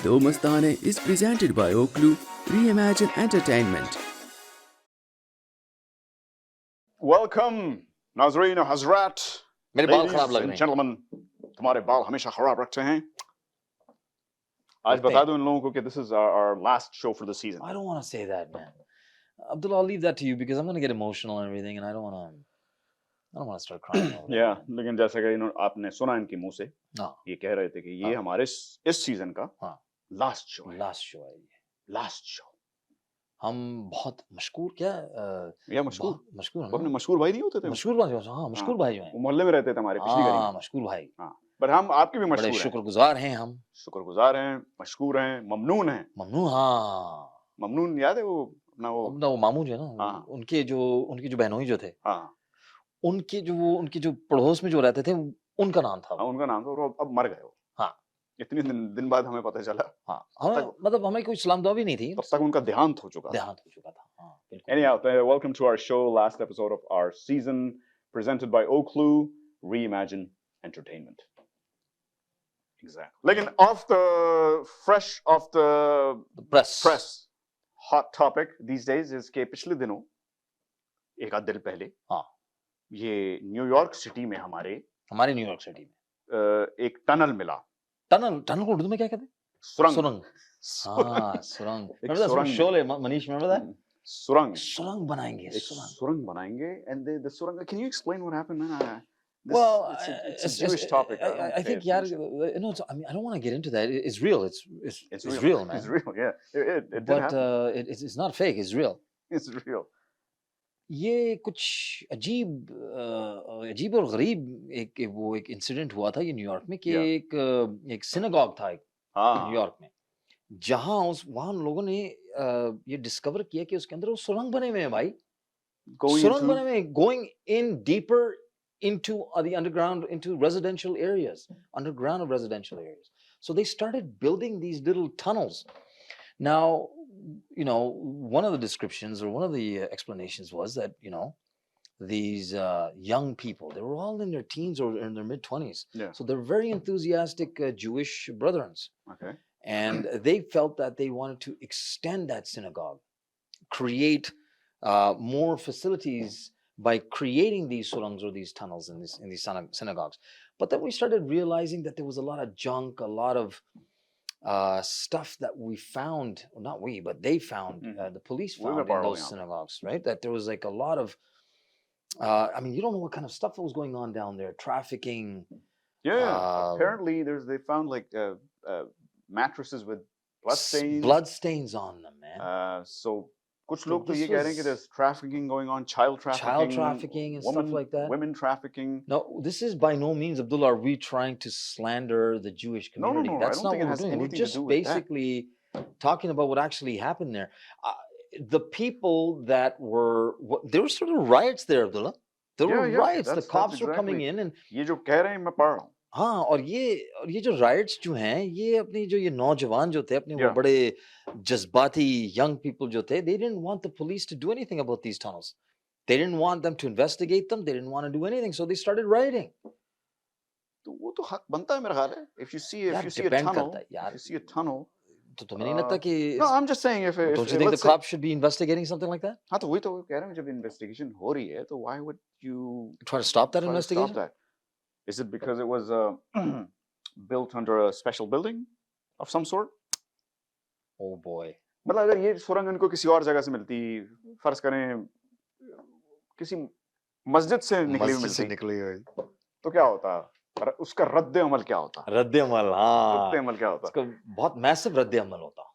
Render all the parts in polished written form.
Though Mastane is presented by Oklu Reimagine Entertainment. Welcome, नाज़रीन हज़रात, मेरे बाल खराब लग ladies रहे and हैं। gentlemen, तुम्हारे बाल हमेशा खराब रखते हैं। आज लगते बता हैं। दूं इन लोगों को कि this is our last show for the season. I don't want to say that, man. Abdullah, I'll leave that to you because I'm going to get emotional and everything, and I don't want to start crying. over that, Yeah, man. लेकिन जैसा कि आपने सुना इनके मुंह से, हाँ, ये कह रहे थे कि ये हाँ। हमारे इस सीजन का हाँ। last show है। last show है ये। Last show. हम बहुत मशहूर क्या या मशहूर, बहुत मशहूर है वो अपने ना? मशहूर भाई नहीं होते थे? मशहूर भाई, हाँ, मशहूर भाई जो हैं। वो मोहल्ले में रहते थे हमारे पिछली गली हाँ, में। मशहूर भाई। हाँ, but हम आपके भी बड़े मशहूर हैं। शुक्रगुजार हैं हम। शुक्रगुजार हैं, मशहूर हैं, ममनून हैं। ममनून, हाँ। ममनून याद है वो अपना वो? अपना वो मामू जो है ना, हाँ। उनके जो बहनोई जो थे, हाँ, उनके जो पड़ोस में जो रहते थे, उनका नाम था हाँ, वो। उनका नाम था और अब मर गए वो। हाँ। इतने दिन बाद हमें पता चला। हाँ, मतलब हमें कोई सलाम दुआ भी नहीं थी। तब तक उनका देहांत हो चुका था। देहांत हो चुका था। हाँ, बिल्कुल। Anyhow, welcome to our show, last episode of our season, presented by Oklu Reimagine Entertainment. Exactly. Lekin fresh off the press. hot topic these days is कि पिछले दिनों एक आध दिन पहले हाँ, ये न्यूयॉर्क सिटी में हमारे न्यूयॉर्क सिटी में एक टनल मिला। टनल को उर्दू में क्या कहते हैं? सुरंग। हाँ, सुरंग। एक Remember that सुरंग from Sholay, Manish, remember that? सुरंग बनाएंगे, एक सुरंग बनाएंगे and the सुरंग, can you explain what happened, man? Well, it's a Jewish topic. I think, yaar, no, I mean, I don't want to get into that. It's real. It's real, man. It's real, yeah. It did But happen. it's not fake. It's real. It's real. ये कुछ अजीब और गरीब एक incident हुआ था ये New York में कि एक सिनेगॉग था न्यूयॉर्क में, जहां वहां लोगों ने ये डिस्कवर किया कि उसके अंदर वो सुरंग बने हुए हैं भाई। सुरंग बने हुए हैं, going in deeper into the underground, into residential areas, underground of residential areas. So they started building these little tunnels. Now, you know, one of the descriptions or one of the explanations was that, you know, these young people, they were all in their teens or in their mid-20s. Yeah. So they're very enthusiastic Jewish brethrens. Okay. And they felt that they wanted to extend that synagogue, create more facilities by creating these surangs or these tunnels in these synagogues. But then we started realizing that there was a lot of junk, a lot of stuff that we found, well, not we, but they found, the police found in those synagogues, right? That there was like a lot of, I mean, you don't know what kind of stuff was going on down there, trafficking. Yeah, apparently they found like mattresses with blood stains on them, man. So कुछ लोग तो ये कह रहे हैं कि there's trafficking going on, child trafficking and stuff like that. Women trafficking. No, this is by no means, Abdullah, are we trying to slander the Jewish community? No, that's not what we're doing. We're just basically talking about what actually happened there. The people that were, there were sort of riots there, Abdullah. There were riots. The cops were coming in and ये जो कह रहे हैं मैं पढ़ रहा हूँ. हाँ, और ये जो राइट्स जो हैं, ये अपनी जो ये नौजवान जो थे, अपने वो बड़े जज्बाती young people जो थे, they didn't want the police to do anything about these tunnels. They didn't want them to investigate them. They didn't want to do anything, so they started rioting. तो वो तो हक बनता है मेरा ख्याल है. If you see a tunnel, तो तुम्हें नहीं लगता कि No, I'm just saying if don't you think the cops should be investigating something like that? हाँ, तो वही तो कह रहे हैं, जब investigation हो रही है, तो why would you try to stop that investigation? Is it because it was built under a special building of some sort? Oh boy. मतलब अगर ये सुरंग इनको किसी और जगह से मिलती, फर्ज करें किसी मस्जिद से निकली हुई, तो क्या होता? उसका रद्द-ए-अमल क्या होता? रद्द-ए-अमल, हाँ. रद्द-ए-अमल क्या होता? उसका बहुत massive रद्द-ए-अमल होता.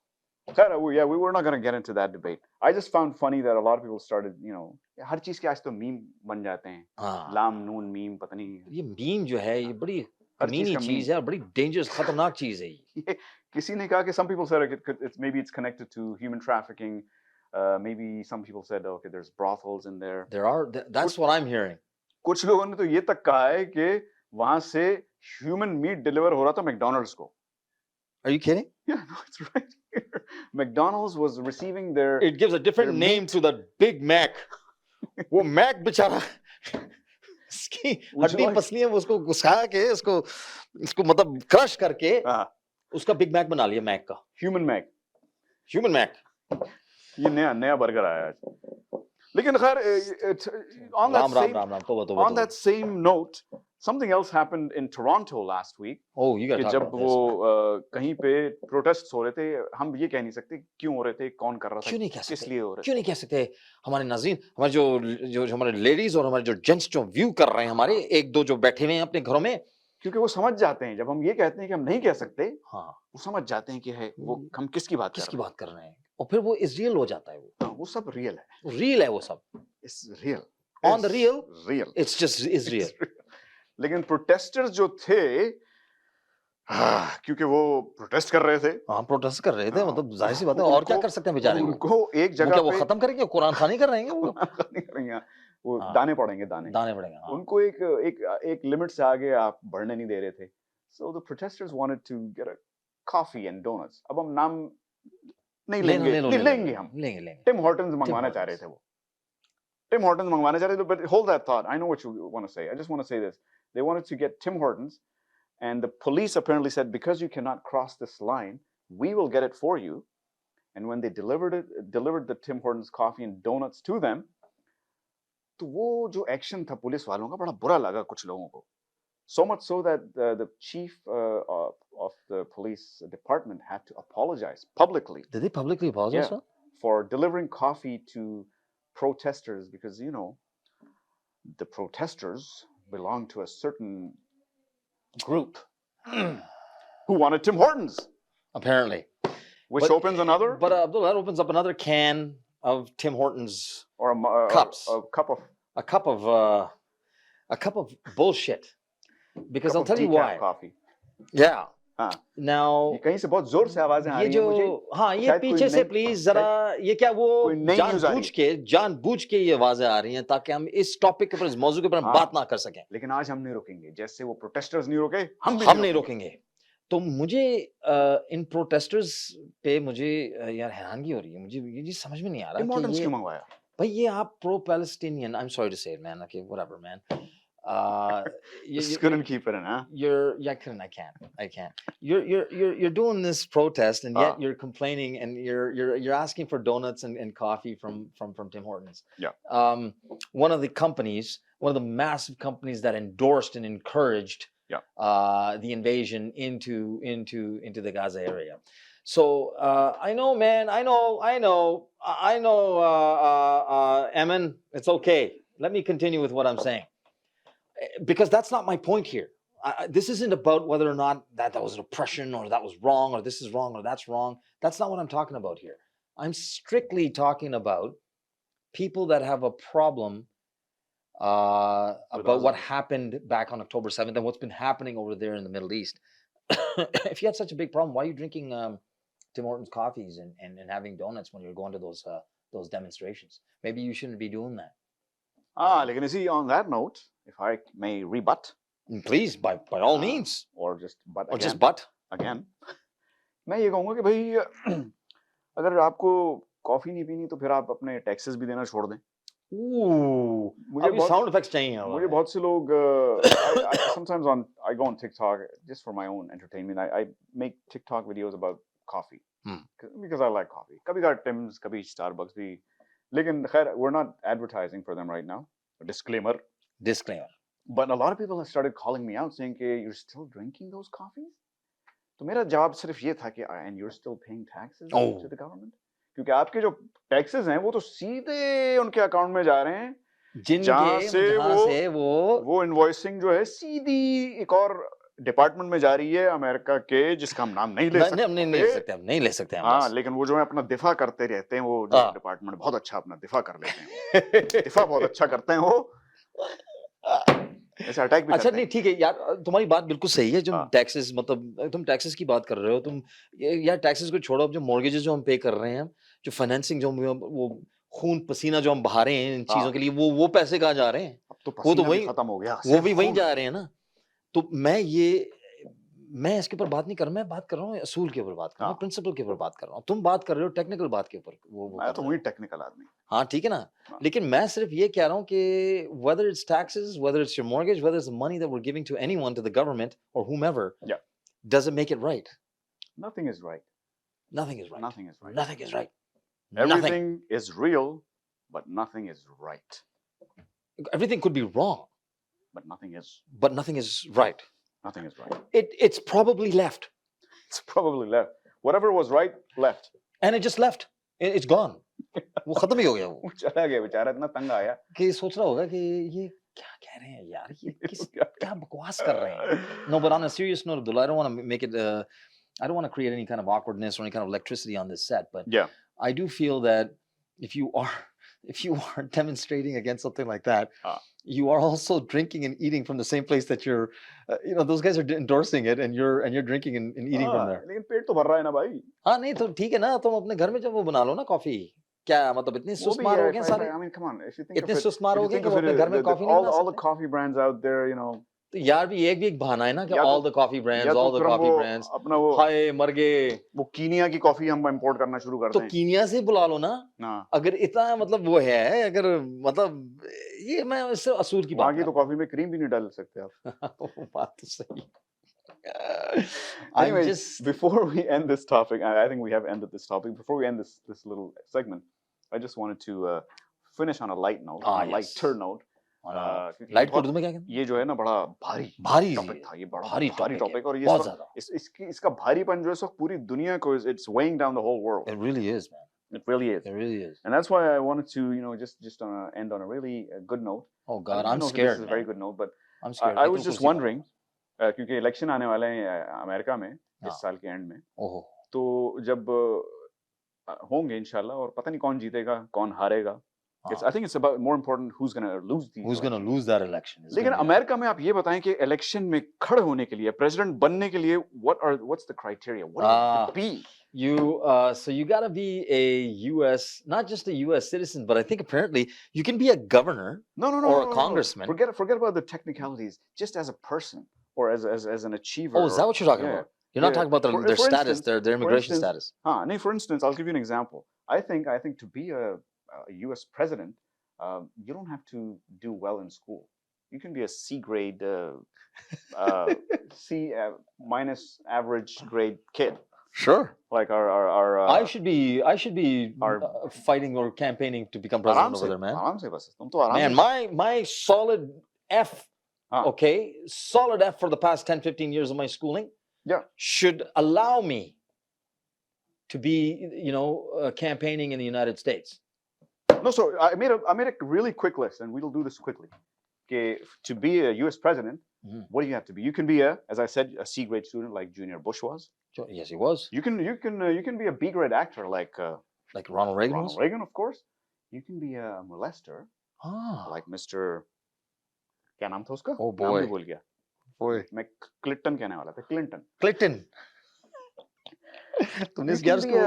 Yeah, we were not going to get into that debate. I just found funny that a lot of people started, you know, हर चीज के आज तो मीम बन जाते हैं. लाम नून मीम पता नहीं. ये मीम जो है, ये बड़ी कमीनी चीज है, बड़ी dangerous, खतरनाक चीज है ये. किसी ने कहा कि some people said maybe it's connected to human trafficking. Maybe some people said, okay, there's brothels in there. That's what I'm hearing. कुछ लोगों ने तो ये तक कहा है कि वहां से human meat deliver हो रहा था McDonald's को. Are you kidding? Yeah, no, it's right here. McDonald's was receiving their. It gives a different name to the Big Mac. वो Mac बेचारा इसकी हड्डी पसलियां वो उसको घुसा के इसको मतलब क्रश करके उसका बिग मैक बना लिया मैक का ह्यूमन मैक ये नया बर्गर आया है लेकिन खैर Ram on that same note something else happened in Toronto last week oh you got कि to talk जब about वो कहीं पे प्रोटेस्ट हो रहे थे हम ये कह नहीं सकते क्यों हो रहे थे कौन कर रहा था क्यों नहीं कह किस सकते लिए हो रहे क्यों नहीं कह सकते हमारे नाज़रीन हमारे जो हमारे लेडीज और हमारे जो जेंट्स जो व्यू कर रहे हैं हमारे एक दो जो बैठे हुए हैं अपने घरों में क्योंकि वो समझ जाते हैं जब हम ये कहते हैं कि हम नहीं कह सकते हाँ वो समझ जाते हैं कि है वो हम किसकी बात कर रहे हैं और फिर वो इज रियल हो जाता है वो सब रियल है वो सब it's real on the real it's just is real लेकिन प्रोटेस्टर्स जो थे क्योंकि वो प्रोटेस्ट कर रहे थे हाँ प्रोटेस्ट कर रहे थे मतलब जाहिर सी बात है और क्या कर सकते हैं बेचारे उनको एक जगह वो खत्म करेंगे कुरान खानी कर रहे हैं वो नहीं करेंगे वो दाने पड़ेंगे दाने पड़ेंगे उनको एक लिमिट से आगे आप बढ़ने नहीं दे रहे थे so the protesters wanted to get a coffee and donuts अब हम नाम नहीं लेंगे हम टिम हॉर्टन्स मंगवाना चाह रहे थे वो Tim Hortons मंगवाना चाह रहे थे but hold that thought I know what you want to say I just want to say this they wanted to get Tim Hortons and the police apparently said because you cannot cross this line we will get it for you and when they delivered the Tim Hortons coffee and donuts to them तो वो जो action था police वालों का बड़ा बुरा लगा कुछ लोगों को so much so that the chief of the police department had to apologize publicly did they publicly apologize for delivering coffee to protesters because you know the protesters belong to a certain group who wanted Tim Hortons apparently which opens another but Abdul that opens up another can of Tim Hortons or cups a cup of bullshit because I'll tell you why coffee yeah now ये कहीं से बहुत जोर से आवाजें आ रही हैं मुझे हाँ ये पीछे से प्लीज जरा ये क्या वो जानबूझ के ये आवाजें आ रही हैं ताकि हम इस टॉपिक के ऊपर इस मौजू के ऊपर बात ना कर सकें लेकिन आज हम नहीं रुकेंगे जैसे वो प्रोटेस्टर्स नहीं रुके हम नहीं रोकेंगे तो मुझे इन प्रोटेस्टर्स पे मुझे यार हैरानगी हो रही है मुझे ये चीज समझ में नहीं आ रहा कि ये क्यों मंगवाया भाई ये आप pro Palestinian I am sorry to say it man okay whatever man you couldn't keep it in, huh? I can't. You're doing this protest, and yet you're complaining, and you're asking for donuts and coffee from Tim Hortons. Yeah. One of the massive companies that endorsed and encouraged the invasion into the Gaza area. So I know, man. I know. Emin, it's okay. Let me continue with what I'm saying. Because that's not my point here. This isn't about whether or not that was an oppression or that was wrong or this is wrong or that's wrong. That's not what I'm talking about here. I'm strictly talking about people that have a problem about what happened back on October 7th and what's been happening over there in the Middle East. If you had such a big problem, why are you drinking Tim Hortons coffees and having donuts when you're going to those demonstrations? Maybe you shouldn't be doing that. लेकिन इसी on that note, if I may rebut, please by all means, or just but again, मैं ये कहूँगा कि भाई अगर आपको coffee नहीं पीनी तो फिर आप अपने टैक्सेस भी देना छोड़ दें। मुझे साउंड इफेक्ट्स चाहिए। मुझे बहुत से लोग sometimes I go on TikTok just for my own entertainment. I make TikTok videos about coffee because I like coffee. कभी कभार Tim's, कभी Starbucks भी। लेकिन खैर we're not advertising for them right now. Disclaimer. But a lot of people have started calling me out saying कि you're still drinking those coffees? तो मेरा जवाब सिर्फ ये था कि and you're still paying taxes to the government? क्योंकि आपके जो taxes हैं वो तो सीधे उनके अकाउंट में जा रहे हैं जहाँ से वो इनवॉइसिंग जो है सीधी एक और डिपार्टमेंट में जा रही है अमेरिका के जिसका हम नाम नहीं ले सकते हाँ लेकिन वो जो है अपना दिफा करते रहते हैं वो जो डिपार्टमेंट बहुत अच्छा अपना दिफा कर लेते हैं दिफा बहुत अच्छा करते हैं वो ऐसे अटैक भी अच्छा नहीं ठीक है यार तुम्हारी बात बिल्कुल सही है जो टैक्सेस मतलब तुम टैक्सेस की बात कर रहे हो तुम यार टैक्सेस को छोड़ो अब जो मॉर्गेजेस जो हम पे कर रहे हैं जो फाइनेंसिंग जो वो खून पसीना जो हम बहा रहे हैं इन चीजों के लिए वो पैसे कहाँ जा रहे हैं वो तो वही खत्म हो गया वो भी वहीं जा रहे हैं ना तो मैं इसके ऊपर बात नहीं कर रहा मैं बात कर रहा हूँ असूल के ऊपर बात कर रहा हूँ प्रिंसिपल के ऊपर बात कर रहा हूँ तुम बात कर रहे हो टेक्निकल बात के ऊपर मैं तो वही टेक्निकल आदमी हाँ ठीक है ना लेकिन मैं सिर्फ ये कह रहा हूँ कि whether it's taxes whether it's your mortgage whether it's the money that we're giving to anyone to the government or whomever doesn't make it right Nothing is right. Nothing is right. Nothing is right. Nothing is right. Everything is real, but nothing is right. Everything could be wrong, But nothing is. but nothing is right. Nothing is right. It's probably left, It's probably left. Whatever was right, left. and it just left. It's gone. वो खत्म ही हो गया वो. वो चला गया बेचारा, इतना तंग आया. कि सोच रहा होगा कि ये क्या कह रहे हैं यार, ये क्या बकवास कर रहे हैं. No, but on a serious note, Abdullah, I don't want to make it. I don't want to create any kind of awkwardness or any kind of electricity on this set, but Yeah. I do feel that if you are demonstrating against something like that, you are also drinking and eating from the same place that you're, those guys are endorsing it, and you're drinking and eating from there. लेकिन पेट तो भर रहा है ना भाई. हाँ नहीं तो ठीक है ना, तुम अपने घर में जब वो बना लो ना कॉफी, क्या मतलब इतने सुस्त मार हो गए सारे. I mean, come on. If you think इतने of it, सुस्त मार if हो you गए think कि of वो it, अपने घर में कॉफी नहीं बना all the सकते. coffee brands out there, you know. तो यार भी एक बहाना है ना कि या all तो- the coffee brands, या तो all the फिर हम coffee वो brands, अपना वो हाय मर गए. वो कीनिया की कॉफी हम इंपोर्ट करना शुरू करते तो हैं. कीनिया से बुला लो ना, हाँ. अगर इतना मतलब वो है, अगर मतलब ये मैं इससे असूल की वहाँ बात की तो कॉफी में क्रीम भी नहीं डाल सकते आप. वो बात तो सही. Anyways, before we end this topic, I think we have ended this topic. Before we end this little segment, I just wanted to finish on a light note, on a lighter note. Light को उर्दू में क्या कहते हैं? ये जो है ना बड़ा भारी टॉपिक था, ये बड़ा भारी भारी टॉपिक टॉपिक, और ये बहुत ज्यादा. इसका भारीपन जो है इस वक्त पूरी दुनिया को it's weighing down the whole world. It really is, man. It really is. It really is. And that's why I wanted to, just end on a really good note. Oh God, I I'm don't know if scared. This is a very good note, but I'm scared. I was just wondering, क्योंकि election आने वाले हैं America में इस साल के and में. ओहो. तो जब होंगे इंशाल्लाह, और पता नहीं कौन जीतेगा कौन हारेगा. I think it's about more important who's going to lose these. Who's going to lose that election? लेकिन अमेरिका में आप ये बताएं कि इलेक्शन में खड़े होने के लिए, प्रेसिडेंट बनने के लिए, what's the criteria? What do you have to be? So you got to be a U.S., not just a U.S. citizen, but I think apparently you can be a governor or a congressman. Forget about the technicalities. Just as a person or as an achiever. Oh, is that what you're talking about? You're not talking about their status, their immigration status. For instance, I'll give you an example. I think to be a U.S. president, you don't have to do well in school. You can be a C grade, C minus average grade kid. Sure. Like our I should be fighting or campaigning to become president over there, man. Man, my solid F, okay, solid F for the past 10, 15 years of my schooling, should allow me to be, campaigning in the United States. No, so I made a really quick list, and we'll do this quickly. Okay, to be a U.S. president, what do you have to be? You can be as I said, a C grade student like Junior Bush was. Yes, he was. You can be a B grade actor like Ronald Reagan. Ronald Reagan, of course. You can be a molester like Mr. क्या नाम था उसका? Oh boy. नाम भी भूल गया. Boy. मैं Clinton कहने वाला था. Clinton. तुमने इस यार उसको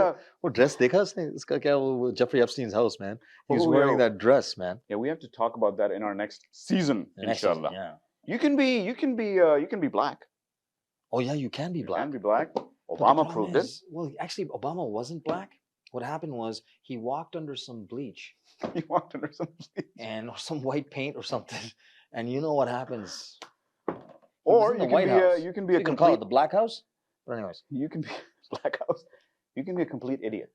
वो ड्रेस देखा उसने इसका क्या वो Jeffrey Epstein's house, man. He was wearing that dress, man. Yeah, we have to talk about that in our next season, inshallah. Yeah. You can be black. Oh yeah, you can be black. You can be black. Obama proved it. Well, actually, Obama wasn't black. What happened was he walked under some bleach. He walked under some bleach. And some white paint or something. And you know what happens. Or you can be a complete, call it the Black House. But anyways, you can be Black House. You can be a complete idiot.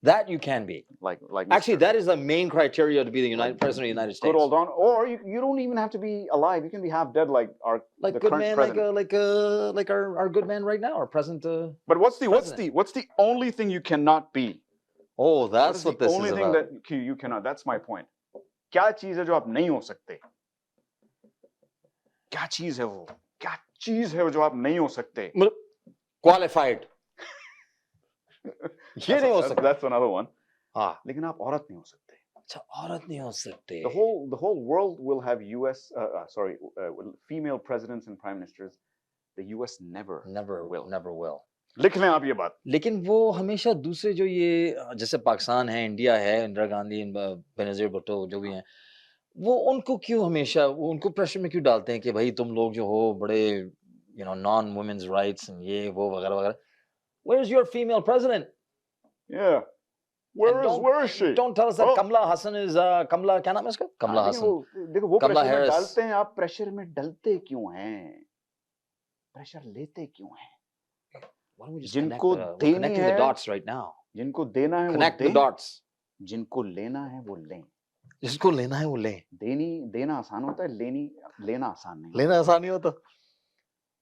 That you can be. Like actually, that is the main criteria to be the president of the United States. Good old Don. Or you don't even have to be alive. You can be half dead, like the good current man, president. like our good man right now, our present. But what's the only thing you cannot be? Oh, that's what this is about. The only thing that you cannot. That's my point. क्या चीज है जो आप नहीं हो सकते? क्या चीज है वो? क्या चीज है जो आप नहीं हो सकते? Qualified. ये नहीं हो सकता. That's another one. हाँ. लेकिन आप औरत नहीं हो सकते. अच्छा, औरत नहीं हो सकते. The whole world will have female presidents and prime ministers. The US never will. लिख लें आप ये बात. लेकिन वो हमेशा दूसरे जो ये जैसे पाकिस्तान है, इंडिया है, इंदिरा गांधी, बेनजीर भुट्टो जो भी हैं, वो उनको क्यों हमेशा उनको प्रेशर में क्यों डालते हैं कि भाई तुम लोग जो हो बड़े non women's rights and ये वो वगैरह वगैरह. Where's your female president? Yeah. Where is she? Don't tell us that Kamala Hassan is Kamala क्या नाम है इसका? Kamala Hassan. देखो वो Kamala प्रेशर में Harris. डालते हैं, आप प्रेशर में डलते क्यों हैं? प्रेशर लेते क्यों हैं? Why don't we just जिनको we're देनी connecting the है, dots right now. जिनको देना है वो Connect the दें, dots. जिनको लेना है वो लें। जिसको लेना है वो ले। देना आसान होता है, लेना आसान नहीं। लेना आसान नहीं होता।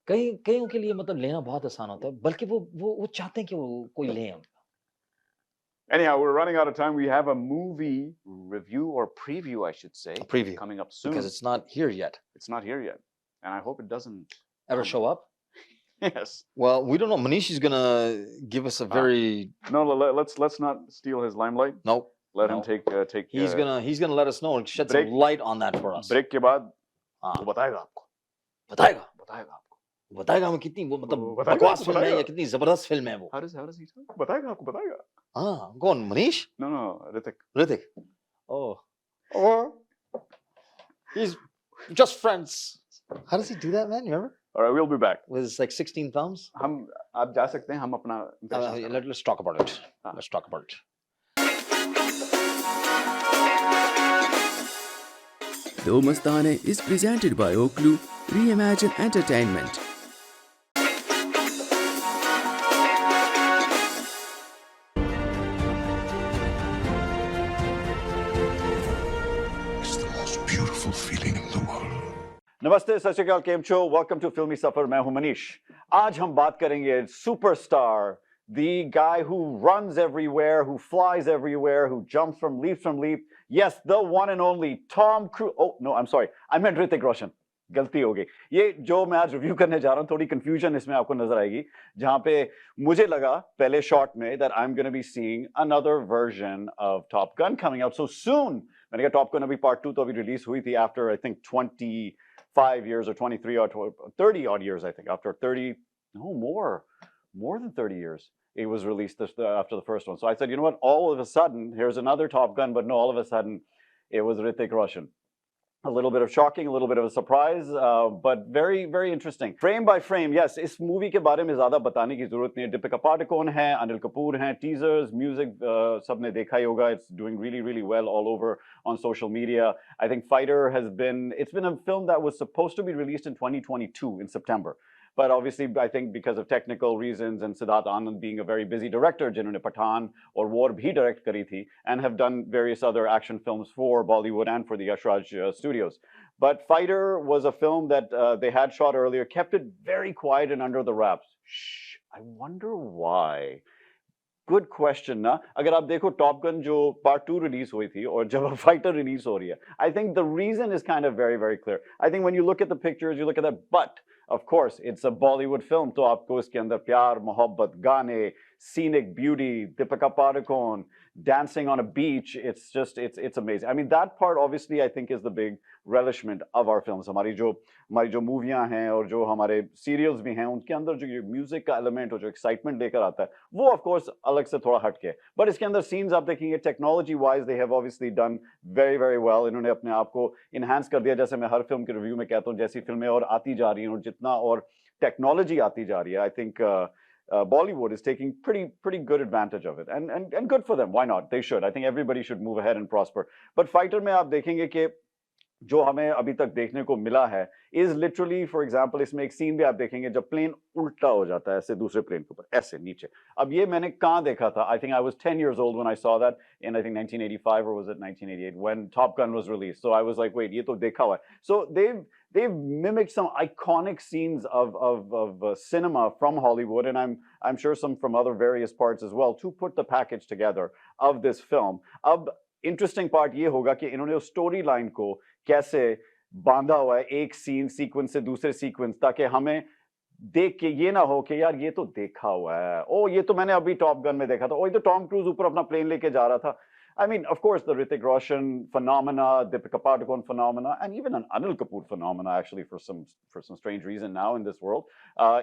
कईयों के लिए मतलब लेना बहुत आसान होता है, बल्कि वो चाहते हैं कि वो कोई ले। Anyhow, we're running out of time. We have a movie review or preview, I should say, coming up soon. Because it's not here yet. It's not here yet. And I hope it doesn't ever show up. Yes. Well, we don't know. Manish is gonna give us a very no. Let's not steal his limelight. Nope. Let him take. He's gonna let us know and shed some light on that for us. Break के बाद वो बताएगा आपको. बताएगा आपको. बताएगा हमें कितनी वो मतलब बकवास फिल्म है या कितनी जबरदस्त फिल्म है वो. How does he say? बताएगा आपको बताएगा. Go on, Manish. No, Ritik. Oh. He's just friends. How does he do that, man? You remember? All right, we'll be back. With his like 16 films. आप जा सकते हैं, हम अपना. Let's talk about it. Let's talk about it. The Mastane is presented by Oklu Reimagine Entertainment. नमस्ते, सत श्री अकाल, केम छो, वेलकम टू फिल्मी सफर। मैं हूं मनीष। आज हम बात करेंगे superstar, the guy who runs everywhere, who flies everywhere, who jumps from leap. Yes, the one and only Tom Cruise. Oh no, I'm sorry, I meant Hrithik Roshan. गलती हो गई। ये जो मैं आज रिव्यू करने जा रहा हूँ, थोड़ी कंफ्यूजन इसमें आपको नजर आएगी, जहां पे मुझे लगा पहले शॉट में that I'm going to be seeing another version of Top Gun coming out so soon. मैंने कहा Top Gun अभी part 2 तो अभी रिलीज हुई थी after I think 25 years or 23 or 30 odd years, I think, after 30, no more than 30 years, it was released after the first one. So I said, you know what, all of a sudden, here's another Top Gun, but no, all of a sudden, it was Hrithik Roshan. A little bit of shocking, a little bit of a surprise, but very, very interesting. Frame by frame, yes, इस movie के बारे में ज़्यादा बताने की ज़रूरत नहीं है. Deepika Padukone है, Anil Kapoor हैं, teasers, music, सबने देखा ही होगा. It's doing really, really well all over on social media. I think Fighter it's been a film that was supposed to be released in 2022 in September. But obviously, I think because of technical reasons and Siddharth Anand being a very busy director, जिन्होंने पठान और War भी direct करी थी, and have done various other action films for Bollywood and for the Yash Raj studios. But Fighter was a film that they had shot earlier, kept it very quiet and under the wraps. Shh, I wonder why. Good question, ना? अगर आप देखो Top Gun जो Part 2 release हुई थी और जब Fighter release हो रही है, I think the reason is kind of very, very clear. I think when you look at the pictures, you look at that, but of course, it's a Bollywood film, तो आपको इसके अंदर प्यार, मोहब्बत, गाने, scenic beauty, Deepika Padukone, dancing on a beach. It's amazing. I mean, that part obviously I think is the big relishment of our films. हमारी जो मूवियाँ हैं और जो हमारे सीरियल्स भी हैं, उनके अंदर जो ये म्यूजिक का एलिमेंट और जो एक्साइटमेंट लेकर आता है, वो ऑफ कोर्स अलग से थोड़ा हटके है. बट इसके अंदर सीन्स आप देखेंगे, technology wise they have obviously done very very well. इन्होंने अपने आप को इनहांस कर दिया, जैसे मैं हर फिल्म के रिव्यू में कहता हूँ, जैसी फिल्में और आती जा रही हैं और जितना और टेक्नोलॉजी आती जा रही है, I think Bollywood is taking pretty good advantage of it, and good for them. Why not? They should. I think everybody should move ahead and prosper. But Fighter में आप देखेंगे कि जो हमें अभी तक देखने को मिला है is literally, for example, इसमें एक सीन भी आप देखेंगे जब प्लेन उल्टा हो जाता है ऐसे दूसरे प्लेन के ऊपर, ऐसे नीचे. अब ये मैंने कहाँ देखा था? I think I was 10 years old when I saw that in I think 1985 or was it 1988 when Top Gun was released. So I was like, wait, ये तो देखा हुआ है. So they've mimicked some iconic scenes of cinema from Hollywood, and I'm sure some from other various parts as well, to put the package together of this film. अब interesting part ये होगा कि इन्होंने उस स्टोरी लाइन को कैसे बांधा हुआ है एक सीन सीक्वेंस से दूसरे सीक्वेंस, ताकि हमें देख के ये ना हो कि यार ये तो देखा हुआ है, ओ ये तो मैंने अभी टॉप गन में देखा था, ओ ये तो टॉम क्रूज ऊपर अपना प्लेन लेके जा रहा था. I mean, of course, the Hrithik Roshan phenomena, Deepika Padukone phenomena, and even an Anil Kapoor phenomena, actually, for some strange reason now in this world,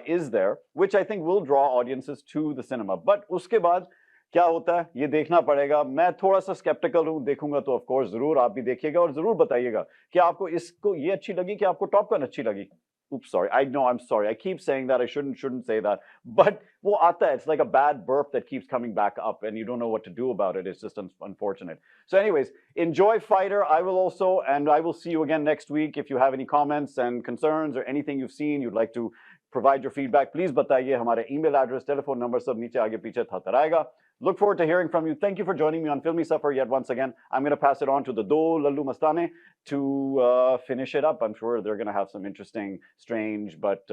is there, which I think will draw audiences to the cinema. But उसके बाद क्या होता है ये देखना पड़ेगा. मैं थोड़ा सा skeptical हूँ, देखूंगा तो of course जरूर आप भी देखिएगा और जरूर बताइएगा कि आपको इसको ये अच्छी लगी कि आपको टॉप गन अच्छी लगी. Oops, sorry. I know, I'm sorry. I keep saying that. I shouldn't say that. But वो आता है. It's like a bad burp that keeps coming back up and you don't know what to do about it. It's just unfortunate. So anyways, enjoy Fighter. I will also, and I will see you again next week. If you have any comments and concerns or anything you've seen you'd like to provide your feedback. Please बताइए हमारे email address, telephone number सब नीचे आगे पीछे था रहेगा. Look forward to hearing from you. Thank you for joining me on Filmy Safar yet once again. I'm going to pass it on to the Do Lallu Mastane to finish it up. I'm sure they're going to have some interesting, strange, but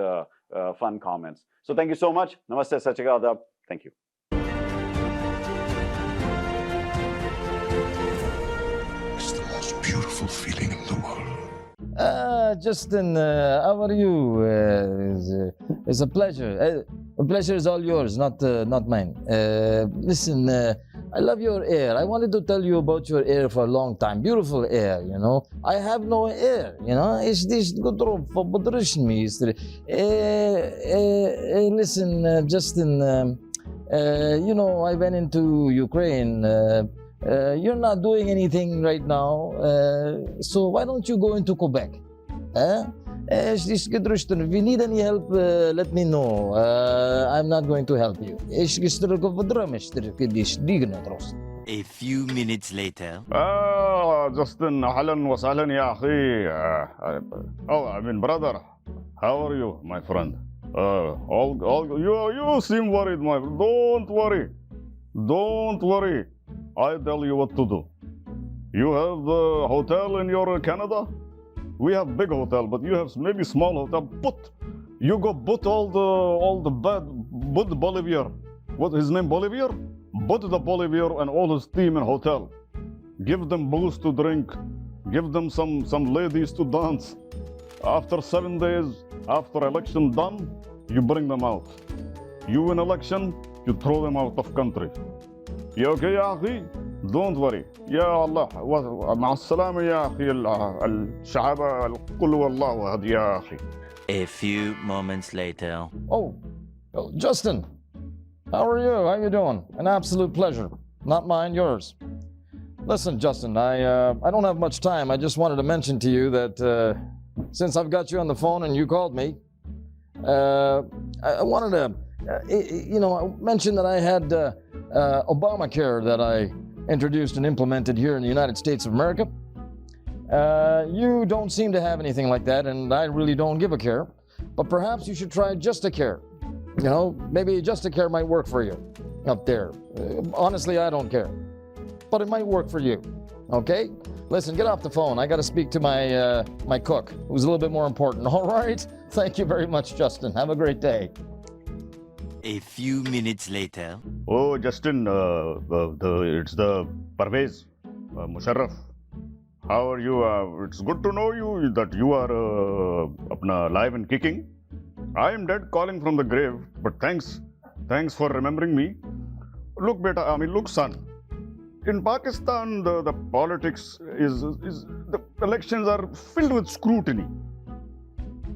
fun comments. So thank you so much. Namaste, Sat Shri Akal, Adab. Thank you. It's the most beautiful feeling in the world. Justin, how are you? It's a pleasure. The pleasure is all yours, not mine. Listen, I love your hair. I wanted to tell you about your hair for a long time. Beautiful hair, you know. I have no hair, you know. It's this good for me. Listen, Justin, you know, I went into Ukraine. You're not doing anything right now, so why don't you go into Quebec? If you need any help, let me know. I'm not going to help you. A few minutes later. Justin, ahlan wa sahlan ya akhi. I mean, brother, how are you, my friend? You seem worried, my friend. Don't worry. I tell you what to do. You have the hotel in your Canada? We have big hotel, but you have maybe small hotel. You go put all the bad, put the Bolivier. What his name, Bolivier? Put the Bolivier and all his team in hotel. Give them booze to drink. Give them some ladies to dance. After 7 days, after election done, you bring them out. You win election, you throw them out of country. You okay يا أخي? Don't worry. يا الله مع السلامة يا أخي الشعب الكل والله هذا يا أخي. A few moments later. Oh, Justin, how are you? How you doing? An absolute pleasure. Not mine, yours. Listen, Justin, I don't have much time. I just wanted to mention to you that since I've got you on the phone and you called me, I wanted to, mention that I had Obamacare that I introduced and implemented here in the United States of America. You don't seem to have anything like that, and I really don't give a care. But perhaps you should try Just-A-Care. You know, maybe Just-A-Care might work for you up there. Honestly, I don't care. But it might work for you. Okay? Listen, get off the phone. I got to speak to my cook, who's a little bit more important. All right? Thank you very much, Justin. Have a great day. A few minutes later. Oh, Justin, it's the Parvez, Musharraf. How are you? It's good to know you that you are alive and kicking. I am dead, calling from the grave, but thanks for remembering me. Look, look, son. In Pakistan, the politics is the elections are filled with scrutiny.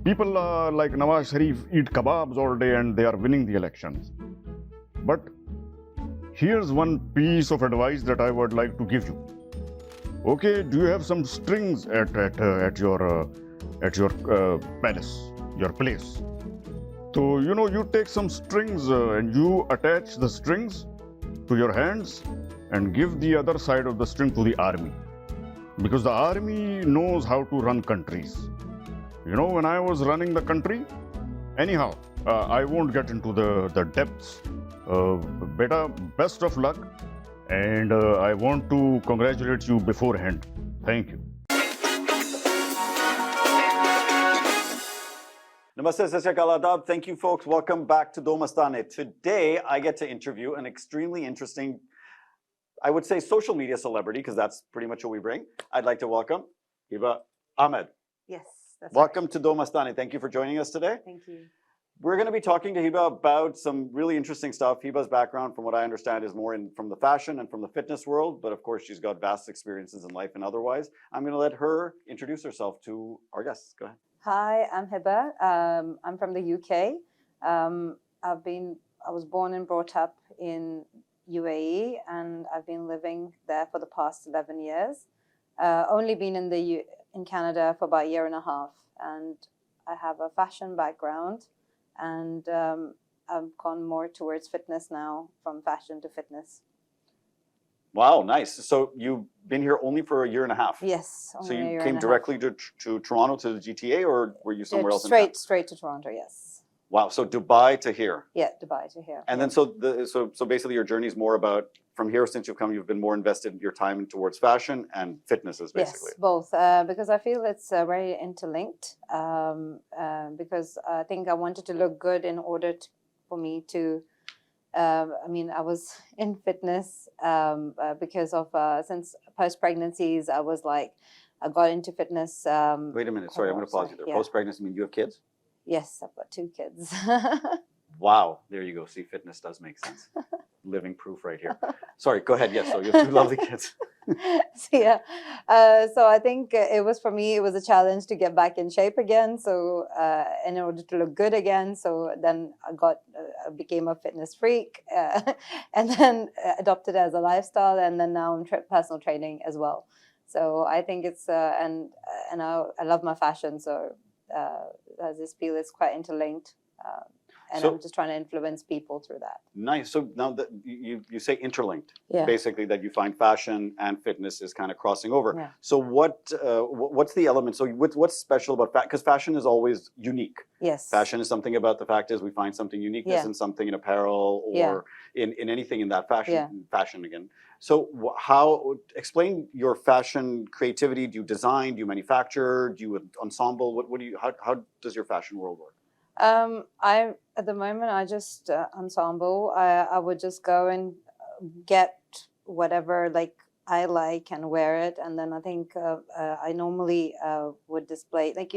People like Nawaz Sharif eat kebabs all day and they are winning the elections. But here's one piece of advice that I would like to give you. Okay, do you have some strings at your palace, your place? So you take some strings and you attach the strings to your hands and give the other side of the string to the army, because the army knows how to run countries. When I was running the country, anyhow, I won't get into the depths. Beta, best of luck, and I want to congratulate you beforehand. Thank you. Namaste, Sat Shri Akal, Adab. Thank you, folks. Welcome back to Do Mastane. Today, I get to interview an extremely interesting, I would say, social media celebrity, because that's pretty much what we bring. I'd like to welcome Hiba Ahmed. Yes. That's Welcome right. to Do Mastane. Thank you for joining us today. Thank you. We're going to be talking to Hiba about some really interesting stuff. Hiba's background, from what I understand, is more from the fashion and from the fitness world, but of course she's got vast experiences in life and otherwise. I'm going to let her introduce herself to our guests. Go ahead. Hi, I'm Hiba. I'm from the UK. I was born and brought up in UAE, and I've been living there for the past 11 years. Only been in Canada for about a year and a half, and I have a fashion background, and I've gone more towards fitness now, from fashion to fitness. Wow, nice. So you've been here only for a year and a half? Yes. So you came directly to Toronto, to the GTA, or were you somewhere else? Straight to Toronto, yes. Wow. So Dubai to here. Yeah, Dubai to here. And then so basically your journey is more about from here since you've been more invested your time towards fashion and fitness is basically. Yes, both. Because I feel it's very interlinked. Because I think I wanted to look good in order for me to. I mean, I was in fitness because of since post pregnancies. I was like, I got into fitness. Wait a minute. Sorry, I'm going to pause you there. Yeah. Post pregnancy, I mean you have kids? Yes, I've got 2 kids. Wow. There you go. See, fitness does make sense. Living proof right here. Sorry, go ahead. Yes, so you have 2 lovely kids. So yeah, so I think it was for me. It was a challenge to get back in shape again. So in order to look good again, so then I became a fitness freak, and then adopted it as a lifestyle, and then now I'm personal training as well. So I think it's and I love my fashion. So I just feel it's quite interlinked. And So- I'm just trying to influence people through that. Nice. So now that you say interlinked, Yeah. basically that you find fashion and fitness is kind of crossing over. Yeah. So what's the element? So what's special about because fashion is always unique. Yes. Fashion is something about the fact is we find something uniqueness Yeah. in something in apparel or Yeah. in anything in that fashion. Yeah. Fashion again. So how explain your fashion creativity? Do you design? Do you manufacture? Do you ensemble? What do you? How does your fashion world work? I at the moment I just ensemble. I would just go and get whatever like I like and wear it, and then I think I normally would display like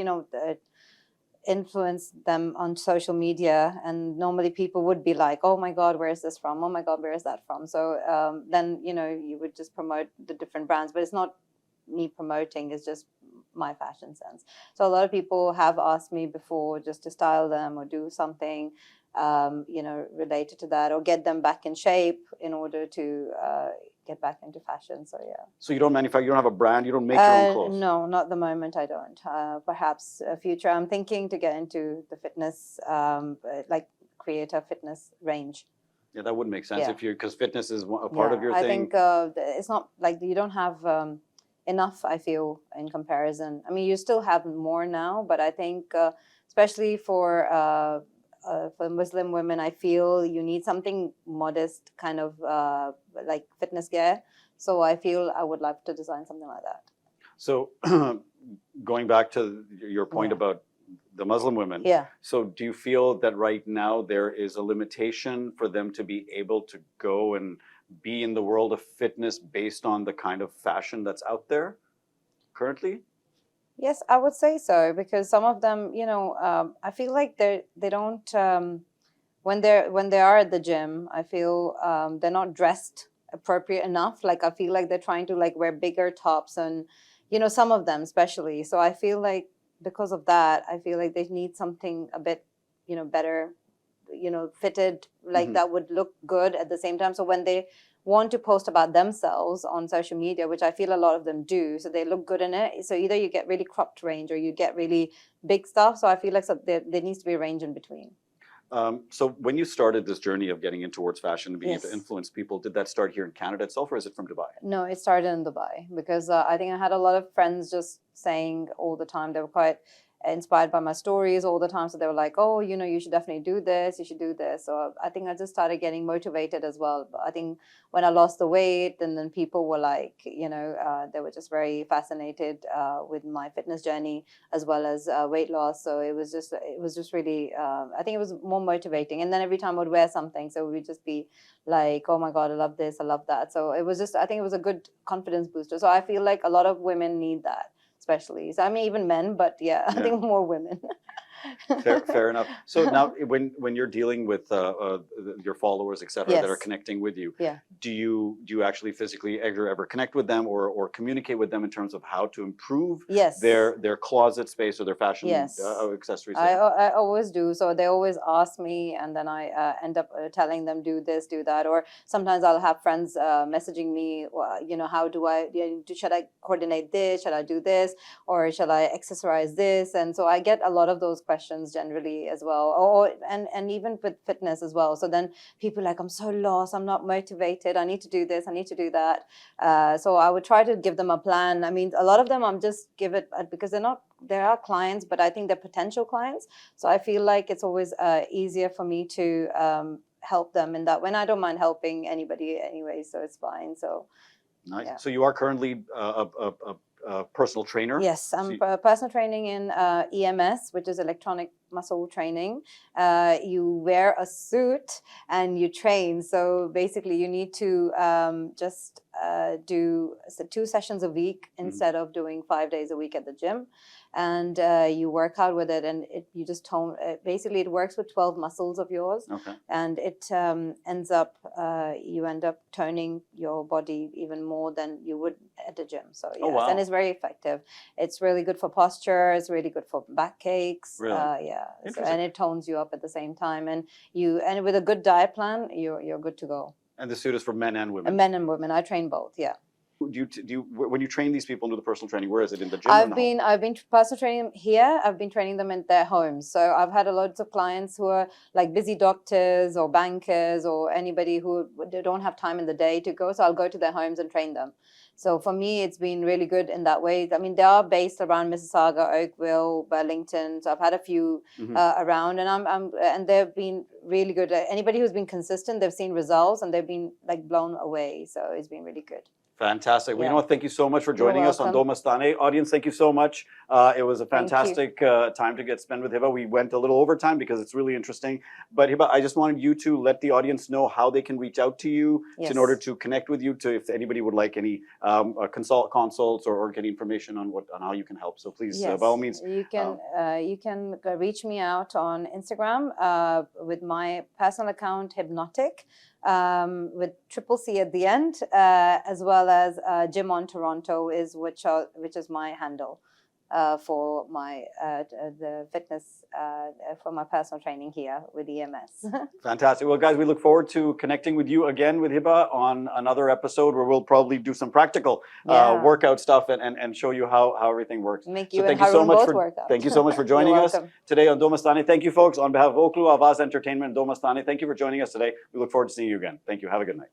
influence them on social media, and normally people would be like, oh my god, where is this from? Oh my god, where is that from? So then you would just promote the different brands, but it's not me promoting, it's just my fashion sense. So a lot of people have asked me before just to style them or do something related to that, or get them back in shape in order to get back into fashion. So yeah. So you don't manufacture, you don't have a brand, you don't make your own clothes? No, not at the moment. I don't. Perhaps future. I'm thinking to get into the fitness, like create a fitness range. Yeah, that would make sense Yeah. if because fitness is a part of your I thing. think it's not like you don't have enough, I feel, in comparison. I mean, you still have more now, but I think especially for Muslim women, I feel you need something modest, kind of like fitness gear. So I feel I would love to design something like that. So going back to your point Yeah. about the Muslim women, Yeah. so do you feel that right now there is a limitation for them to be able to go and be in the world of fitness based on the kind of fashion that's out there currently? Yes, I would say so, because some of them, I feel like they don't when they are at the gym, I feel they're not dressed appropriate enough. Like I feel like they're trying to like wear bigger tops, and some of them especially. So I feel like because of that, I feel like they need something a bit better, fitted, like Mhm. that would look good at the same time. So when they want to post about themselves on social media, which I feel a lot of them do, so they look good in it. So either you get really cropped range or you get really big stuff. So I feel like there needs to be a range in between. So when you started this journey of getting in towards fashion and being able to Yes. influence people, did that start here in Canada itself, or is it from Dubai? No, it started in Dubai, because I think I had a lot of friends just saying all the time, they were quite inspired by my stories all the time. So they were like, oh, you should definitely do this, you should do this. So I think I just started getting motivated as well. But I think when I lost the weight, and then people were like, they were just very fascinated with my fitness journey as well as weight loss. So it was just really, I think it was more motivating. And then every time I would wear something, so we would just be like, oh my God, I love this, I love that. So it was just, I think it was a good confidence booster. So I feel like a lot of women need that. Especially, so I mean, even men, but yeah, I think more women. Fair enough. So now, when you're dealing with your followers, etc., that are Yes. connecting with you, Yeah. do you actually physically ever connect with them or communicate with them in terms of how to improve Yes. their closet space or their fashion Yes. accessories? I always do. So they always ask me, and then I end up telling them, do this, do that. Or sometimes I'll have friends messaging me, how do should I coordinate this? Should I do this? Or shall I accessorize this? And so I get a lot of those questions. questions generally as well, or and even with fitness as well. So then people are like, I'm so lost, I'm not motivated, I need to do this, I need to do that. So I would try to give them a plan. I mean, a lot of them I'm just give it because there are clients, but I think they're potential clients. So I feel like it's always easier for me to help them in that when I don't mind helping anybody anyway, so it's fine. So Nice. yeah. So you are currently a personal trainer? Yes, I'm personal training in EMS, which is electronic muscle training. You wear a suit and you train. So basically, you need to just do 2 sessions a week instead of doing 5 days a week at the gym. And you work out with it, and you just tone. Basically, it works with 12 muscles of yours, and it ends up you end up toning your body even more than you would at the gym. So yes, and it's very effective. It's really good for posture. It's really good for back aches. Really? Yeah, so, and it tones you up at the same time. And with a good diet plan, you're good to go. And the suit is for men and women. Men and women. I train both. Yeah. Do you when you train these people and do the personal training? Where is it, in the gym? I've been personal training here. I've been training them in their homes. So I've had loads of clients who are like busy doctors or bankers or anybody who they don't have time in the day to go. So I'll go to their homes and train them. So for me, it's been really good in that way. I mean, they are based around Mississauga, Oakville, Burlington. So I've had a few around, and they've been really good. Anybody who's been consistent, they've seen results, and they've been like blown away. So it's been really good. Fantastic. Well, you know what? Thank you so much for joining us on Do Mastane. Audience, thank you so much. It was a fantastic time to get spent with Hiba. We went a little over time because it's really interesting. But Hiba, I just wanted you to let the audience know how they can reach out to you in order to connect with you. To if anybody would like any consults or get information on how you can help. So please, by all means, you can reach me out on Instagram with my personal account Hypnotic. With triple C at the end, as well as Gym on Toronto which is my handle for my the fitness for my personal training here with EMS. Fantastic. Well, guys, we look forward to connecting with you again with Hiba on another episode where we'll probably do some practical workout stuff and show you how everything works. Make you and Harun both work out. Thank you so much for joining us today on Do Mastane. Thank you, folks. On behalf of Oklu, Awaz Entertainment, and Do Mastane, thank you for joining us today. We look forward to seeing you again. Thank you. Have a good night.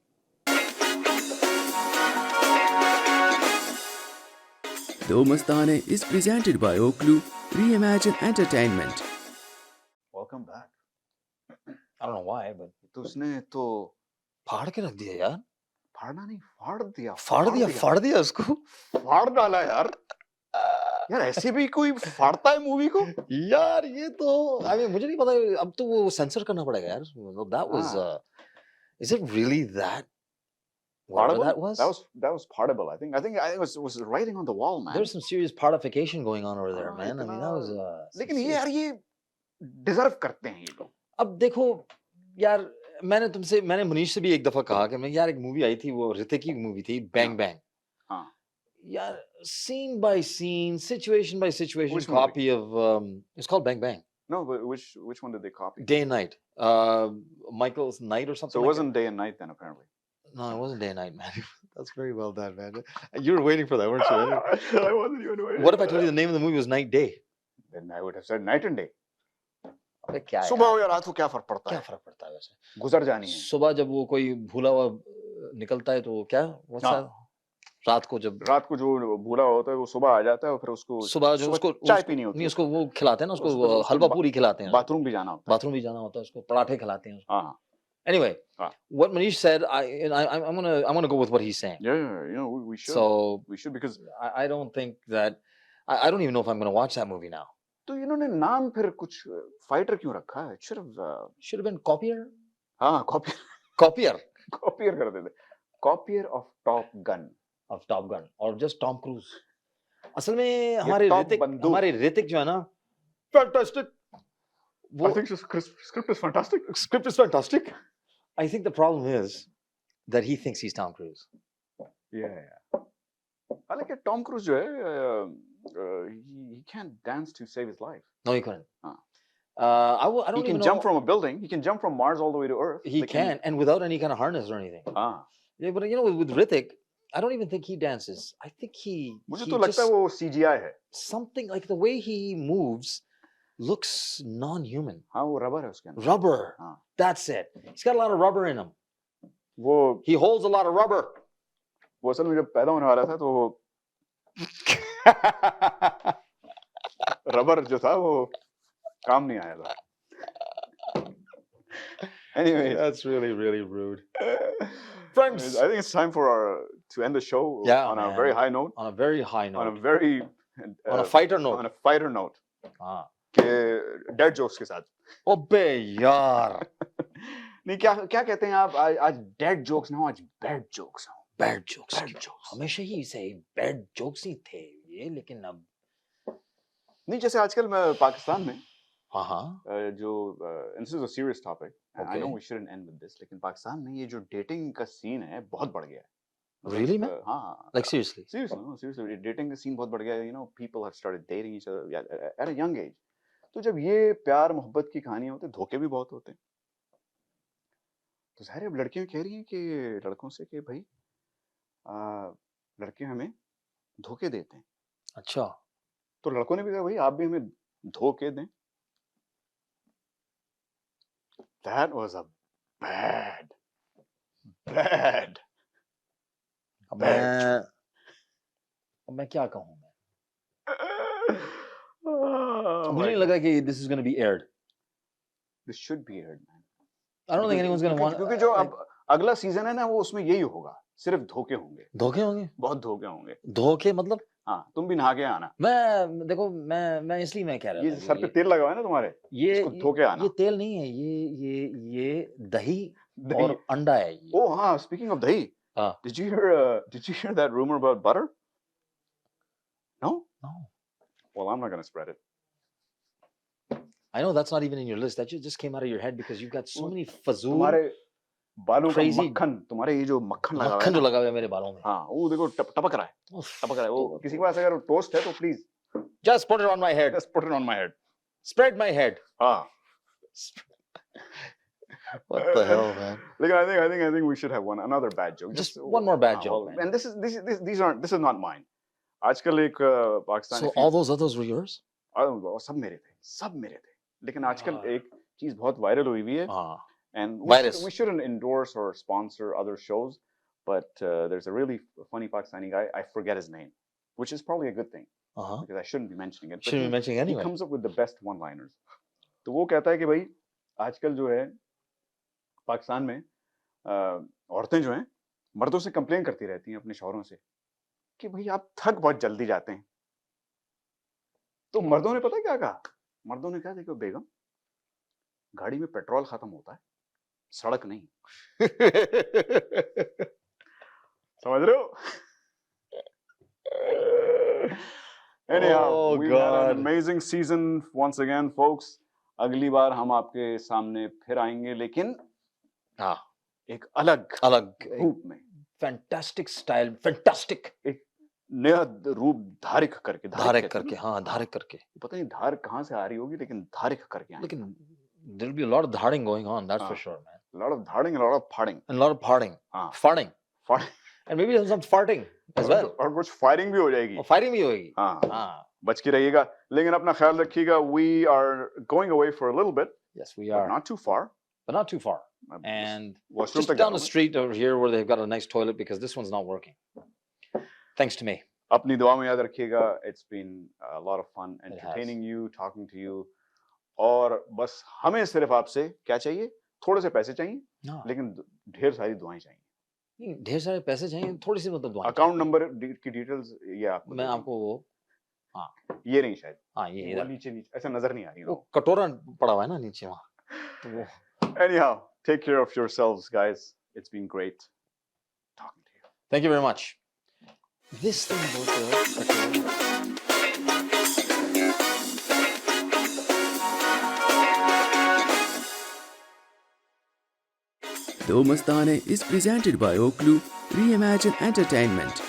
Do Mastane is presented by Oklu Reimagine Entertainment. Welcome back. I don't know why, but तो उसने तो फाड़ के रख दिया यार. फाड़ना नहीं, फाड़ दिया. फाड़ दिया उसको. फाड़ डाला यार. यार ऐसे भी कोई फाड़ता है मूवी को? यार ये तो I mean मुझे नहीं पता, अब तो वो सेंसर करना पड़ेगा यार. That was is it really that? Whatever that was? That was partible. I think it was writing on the wall, man. There's some serious partification going on over there, man. I mean that was लेकिन ये यार ये deserve करते हैं ये लोग. अब देखो यार, मैंने मनीष से भी एक दफा कहा कि मैं यार एक मूवी आई थी, वो ऋतिक की मूवी थी, बैंग बैंग. हाँ. यार scene by scene, situation by situation, which copy of it's called Bang Bang. No, but which one did they copy? Day and Night. Michael's Night or something. So it wasn't Day and Night then, apparently. No, it wasn't Day and Night, man. That's very well done, man. You were waiting for that, weren't you? I wasn't even waiting. What if I told you the name of the movie was Night Day? Then I would have said Night and Day. अबे क्या सुबह हो या रात को क्या फर्क पड़ता है? क्या फर्क पड़ता है वैसे? गुजर जानी है. सुबह जब वो कोई भूला हुआ निकलता है तो क्या? रात को जो भूला होता है वो सुबह आ जाता है और फिर उसको चाय पीनी होती है. नहीं, उसको वो खिलाते हैं ना, उसको हलवा पूरी खिलाते हैं. बाथरूम भी जाना होता है, उसको पराठे खिलाते हैं. हाँ. Anyway, what Manish said, I'm gonna go with what he's saying. Yeah, you know, we should. So we should, because I don't think that I don't even know if I'm gonna watch that movie now. तो इन्होंने नाम फिर कुछ fighter क्यों रखा है? Should have been Copier. हाँ, Copier कर देते. Copier of Top Gun. Of Top Gun or just Tom Cruise. असल में हमारे ऋतिक जो है ना, fantastic. I think the script is fantastic. Script is fantastic. I think the problem is that he thinks he's Tom Cruise. Yeah. हालांकि Tom Cruise जो है, he can't dance to save his life. No, he couldn't. I don't he can jump from a building. He can jump from Mars all the way to Earth. He can, and without any kind of harness or anything. Yeah, but you know, with Hrithik, I don't even think he dances. I think मुझे तो लगता है वो CGI है. Something like the way he moves looks non-human. हाँ वो rubber है उसके अंदर. Rubber. हाँ. That's it. He's got a lot of rubber in him. वो He holds a lot of rubber. वो असल में जब पैदा होने वाला था तो वो रबर जो था वो काम नहीं आया था. Anyway, That's really rude. friends, I think it's time for to end the show on a very high note. On a very high note. On a very on a fighter note. On a fighter note. हाँ. के dead jokes के साथ. अबे यार. नहीं क्या कहते हैं आप आज dead jokes ना हो आज bad jokes हो. Bad jokes. हमेशा ही से bad jokes ही थे ये लेकिन अब नहीं जैसे आजकल मैं पाकिस्तान में जो this is a serious topic and I know we shouldn't end with this लेकिन पाकिस्तान में ये जो dating का scene है बहुत बढ़ गया है. Really man? हाँ. Like seriously? Seriously, dating का scene बहुत बढ़ गया है. You know, people have started dating each other at a young age. तो जब ये प्यार मोहब्बत की कहानियां होती हैं धोखे भी बहुत होते हैं. तो सारे लड़कियां कह रही हैं कि लड़कों से कि भाई लड़के हमें धोखे देते हैं. अच्छा. तो लड़कों ने भी कहा भाई आप भी हमें धोखे दें. That was a bad. अब मैं क्या कहूँ मैं? मुझे नहीं लगा कि this is going to be aired. This should be aired, man. I don't think anyone's going to want. क्योंकि जो अब अगला सीजन है ना वो उसमें यही होगा. सिर्फ धोखे होंगे. धोखे होंगे? बहुत धोखे होंगे. धोखे मतलब? हाँ तुम भी नहा के आना. मैं इसलिए मैं कह रहा था. ये सर पे तेल लगा हुआ है ना तुम्हारे. ये धोके आना. ये तेल नहीं है ये दही और अंडा है. Oh हाँ speaking of दही. Did you hear that rumor about butter? No. Well, I'm not gonna spread it. I know that's not even in your list. That just came out of your head because you've got so many fazul. तुम्हारे बालों का crazy मक्खन तुम्हारे ये जो मक्खन लगा हुआ है. मक्खन जो लगा हुआ है मेरे बालों में. हाँ वो देखो टपक रहा है. टपक रहा है. वो किसी के पास अगर टोस्ट है तो please. Just put it on my head. Just put it on my head. Spread my head. हाँ. What the hell, man? Like I think we should have another bad joke. Just one more bad joke, man. And this is not mine. आजकल एक Pakistani. So all those others were yours? सब मेरे थे. लेकिन आजकल एक चीज बहुत वायरल हुई हुई है. And we shouldn't endorse or sponsor other shows, but there's a really funny Pakistani guy. I forget his name, which is probably a good thing because I shouldn't be mentioning it. Shouldn't be mentioning anyway. He comes up with the best one-liners. तो वो कहता है कि भाई आजकल जो है पाकिस्तान में औरतें जो हैं मर्दों से कंप्लेन करती रहती हैं अपने शौहरों से कि भाई आप थक बहुत जल्दी जाते हैं. तो मर्दों ने पता है क्या कहा? मर्दों ने कहा देखो बेगम गाड़ी में पेट्रोल खत्म होता है सड़क नहीं. समझ रहे हो? Anyhow, we had an amazing season once again, folks. अगली बार हम आपके सामने फिर आएंगे लेकिन एक अलग रूप में. Fantastic style, fantastic. एक नया रूप धारिक करके. पता नहीं धार कहाँ से आ रही होगी लेकिन धारिक करके. लेकिन there'll be a lot of dharing going on, that's for sure, man. A lot of dharing and a lot of parting. And a lot of parting. Farting. And maybe some farting as well. और कुछ firing भी हो जाएगी. और firing भी होगी. बच के रहिएगा लेकिन अपना ख्याल रखिएगा. We are going away for a little bit. Yes, we are. But not too far. And just down the street over here where they've got a nice toilet because this one's not working. Thanks to me. अपनी दुआ में याद रखिएगा. It's been a lot of fun entertaining you, talking to you. और बस हमें सिर्फ आपसे क्या चाहिए? थोड़े से पैसे चाहिए लेकिन ढेर सारी दुआएं चाहिए. ढेर सारे पैसे चाहिए थोड़ी सी मतलब दुआएं. अकाउंट नंबर की डिटेल्स ये आपको मैं आपको वो ये नहीं शायद. ये नीचे ऐसा नजर नहीं आ रही. वो कटोरा पड़ा हुआ है ना नीचे वहाँ. तो वो. Anyhow, take care of yourselves, guys. It's been great talking to you. Thank you very much. This thing about the The Mastane is presented by Oklu Reimagine Entertainment.